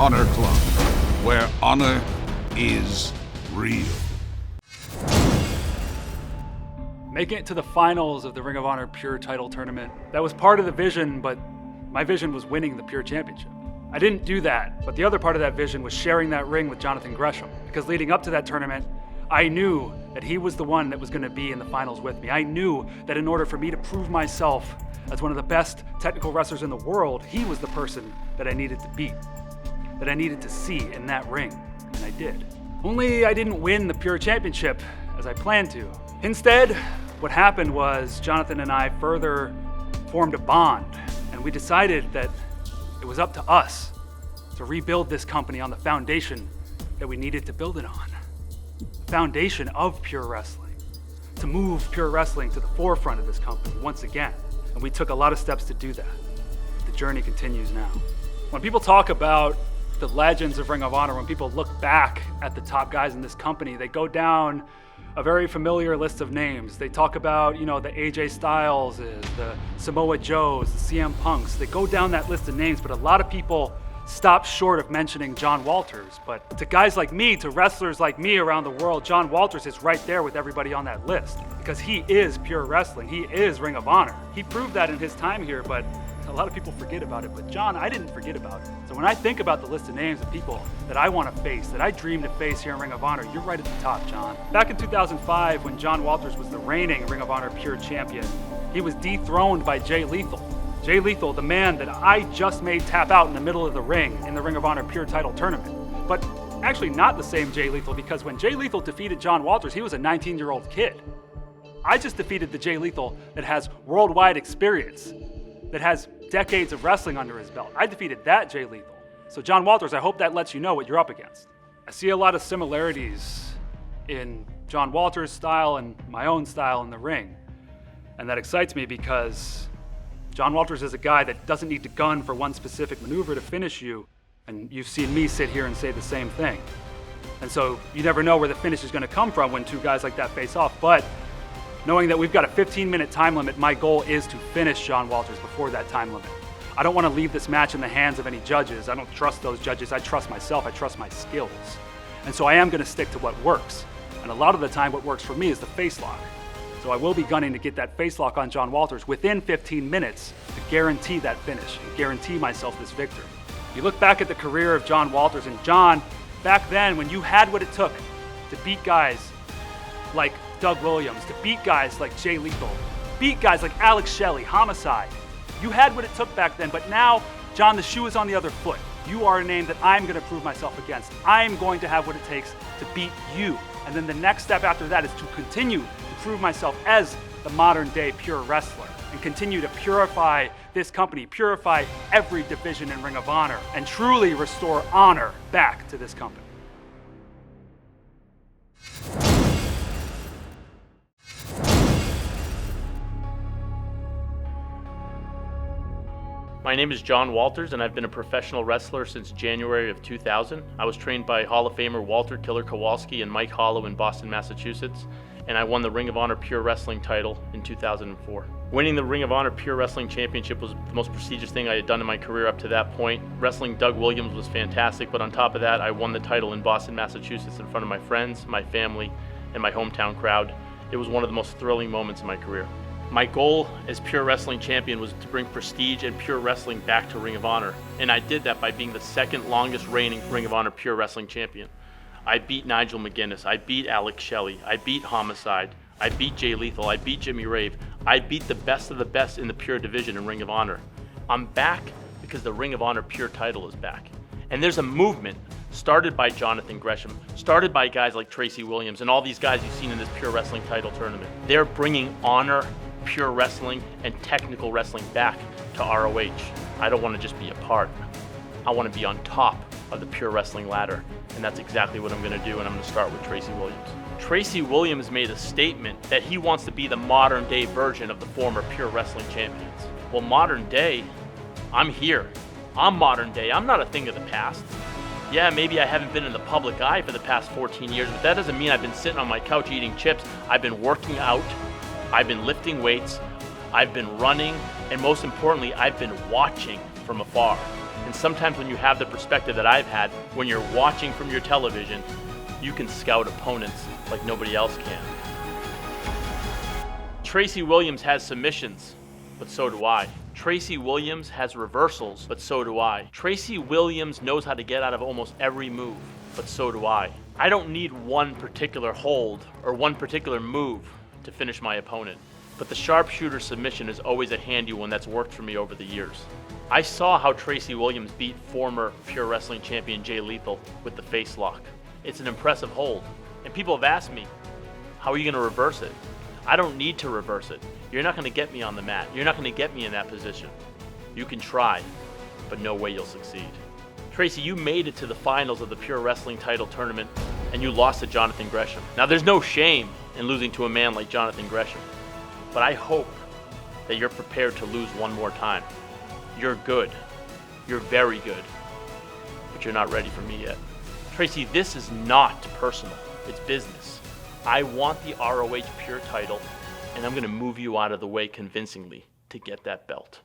Honor Club, where honor is real. Making it to the finals of the Ring of Honor Pure title tournament, that was part of the vision, but my vision was winning the Pure Championship. I didn't do that, but the other part of that vision was sharing that ring with Jonathan Gresham, because leading up to that tournament, I knew that he was the one that was going to be in the finals with me. I knew that in order for me to prove myself as one of the best technical wrestlers in the world, he was the person that I needed to beat, that I needed to see in that ring, and I did. Only I didn't win the Pure Championship as I planned to. Instead, what happened was Jonathan and I further formed a bond, and we decided that it was up to us to rebuild this company on the foundation that we needed to build it on. The foundation of Pure Wrestling. To move Pure Wrestling to the forefront of this company once again. And we took a lot of steps to do that. The journey continues now. When people talk about the legends of Ring of Honor, when people look back at the top guys in this company, they go down a very familiar list of names. They talk about, the AJ Styleses, the Samoa Joes, the CM Punks. They go down that list of names, but a lot of people stop short of mentioning John Walters. But to guys like me, to wrestlers like me around the world, John Walters is right there with everybody on that list because he is Pure Wrestling. He is Ring of Honor. He proved that in his time here, but a lot of people forget about it. But John, I didn't forget about it. So when I think about the list of names of people that I want to face, that I dream to face here in Ring of Honor, you're right at the top, John. Back in 2005, when John Walters was the reigning Ring of Honor Pure Champion, he was dethroned by Jay Lethal. Jay Lethal, the man that I just made tap out in the middle of the ring in the Ring of Honor Pure title tournament. But actually not the same Jay Lethal, because when Jay Lethal defeated John Walters, he was a 19-year-old kid. I just defeated the Jay Lethal that has worldwide experience, that has decades of wrestling under his belt. I defeated that Jay Lethal. So John Walters, I hope that lets you know what you're up against. I see a lot of similarities in John Walters' style and my own style in the ring. And that excites me because John Walters is a guy that doesn't need to gun for one specific maneuver to finish you. And you've seen me sit here and say the same thing. And so you never know where the finish is going to come from when two guys like that face off. But knowing that we've got a 15-minute time limit, my goal is to finish John Walters before that time limit. I don't want to leave this match in the hands of any judges. I don't trust those judges. I trust myself. I trust my skills. And so I am going to stick to what works. And a lot of the time what works for me is the face lock. So I will be gunning to get that face lock on John Walters within 15 minutes to guarantee that finish and guarantee myself this victory. You look back at the career of John Walters, and John, back then when you had what it took to beat guys like Doug Williams, to beat guys like Jay Lethal, beat guys like Alex Shelley, Homicide. You had what it took back then, but now, John, the shoe is on the other foot. You are a name that I'm going to prove myself against. I'm going to have what it takes to beat you. And then the next step after that is to continue to prove myself as the modern day Pure Wrestler and continue to purify this company, purify every division in Ring of Honor, and truly restore honor back to this company. My name is John Walters, and I've been a professional wrestler since January of 2000. I was trained by Hall of Famer Walter Killer Kowalski and Mike Hollow in Boston, Massachusetts, and I won the Ring of Honor Pure Wrestling title in 2004. Winning the Ring of Honor Pure Wrestling Championship was the most prestigious thing I had done in my career up to that point. Wrestling Doug Williams was fantastic, but on top of that, I won the title in Boston, Massachusetts in front of my friends, my family, and my hometown crowd. It was one of the most thrilling moments in my career. My goal as Pure Wrestling Champion was to bring prestige and Pure Wrestling back to Ring of Honor, and I did that by being the second longest reigning Ring of Honor Pure Wrestling Champion. I beat Nigel McGuinness, I beat Alex Shelley, I beat Homicide, I beat Jay Lethal, I beat Jimmy Rave, I beat the best of the best in the Pure division in Ring of Honor. I'm back because the Ring of Honor Pure title is back. And there's a movement started by Jonathan Gresham, started by guys like Tracy Williams and all these guys you've seen in this Pure Wrestling title tournament. They're bringing honor, Pure Wrestling, and technical wrestling back to ROH. I don't want to just be a part. I want to be on top of the Pure Wrestling ladder, and that's exactly what I'm going to do, and I'm going to start with Tracy Williams. Tracy Williams made a statement that he wants to be the modern day version of the former Pure Wrestling champions. Well, modern day, I'm here. I'm modern day. I'm not a thing of the past. Yeah, maybe I haven't been in the public eye for the past 14 years, but that doesn't mean I've been sitting on my couch eating chips. I've been working out. I've been lifting weights, I've been running, and most importantly, I've been watching from afar. And sometimes when you have the perspective that I've had, when you're watching from your television, you can scout opponents like nobody else can. Tracy Williams has submissions, but so do I. Tracy Williams has reversals, but so do I. Tracy Williams knows how to get out of almost every move, but so do I. I don't need one particular hold or one particular move to finish my opponent, but the sharpshooter submission is always a handy one that's worked for me over the years. I saw how Tracy Williams beat former Pure Wrestling champion Jay Lethal with the face lock. It's an impressive hold, and people have asked me, how are you going to reverse it? I don't need to reverse it. You're not going to get me on the mat. You're not going to get me in that position. You can try, but no way you'll succeed. Tracy, you made it to the finals of the Pure Wrestling title tournament, and you lost to Jonathan Gresham. Now, there's no shame in losing to a man like Jonathan Gresham, but I hope that you're prepared to lose one more time. You're good. You're very good, but you're not ready for me yet. Tracy, this is not personal. It's business. I want the ROH Pure title, and I'm going to move you out of the way convincingly to get that belt.